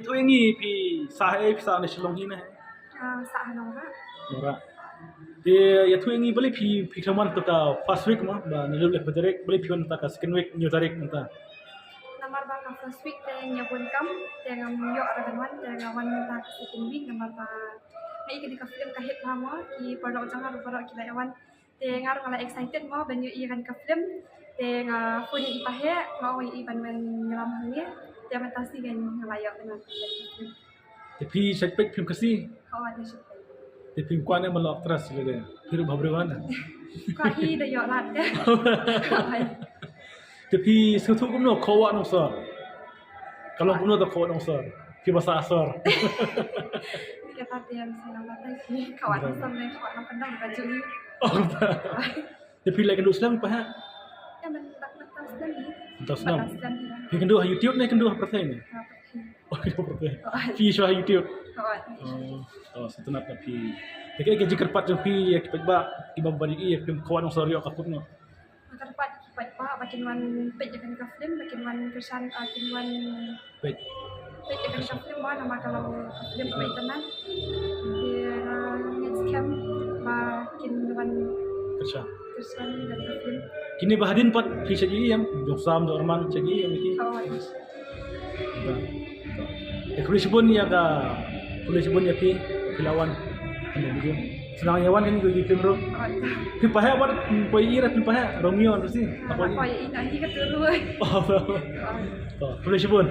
Itu ini pi sahe pi sa nasional ini nih. Sa Hanora. Nora. Dia ya tu ini boleh pi keman tu ka first week mah, bah nilai lek berjarak boleh pi kan ta ka second week new tarik entah. Namar ba ka first week te nyapun kam te ngam yo arabanwan te ngawan ta second week namar ba hai ke di ka film ka hit mo ki produk jangar produk ki lawan te ngar ngala excited mo ben yo i kan ka film te nga phone i pahe ngau i ban men nyelam hangnya te mentasi kan ngalayak dengan Tapi sekpek film kasih. kawan ni Tapi kuan yang melok terus juga. Hidup habrewan. ka hi de yo lat ya Tapi sesuatu kumno kawan nongsa. Kalau kumno tak kawan nongsa. Pi bahasa asar. kata dia misalnya lat ki kawan sam ne kawan nam pandang baju ni Tapi lek kenduk Islam apa ha? ya men tak mentang sedang ni Entah Islam. sedang Pi kenduk YouTube ni kenduk pertai ni. Oh, kenduk pertai. Pi syah YouTube. kawan Oh, setenat na pi. Tapi ke jikar pat pi ya kipat ba ibang bani iya pi kawan nongsa rio kaput no. Terdapat kipat pa bakin wan pej akan ka film bakin wan kesan bakin wan Baik. pej akan ka film ba nama kalau film pa itanan dia next camp bakin wan Kerja. kesan dan ka film Kini bahadin pat pi saji yang Josam Dorman saji yang iki. kawan Kulis pun ya ka kulis pun ya pi pilawan ano gitu. Senang yawan kan gue film ro. Pi pahe wat poi ira pi pahe Romeo terus sih. apa ya ini ka tulu Oh. Kulis pun.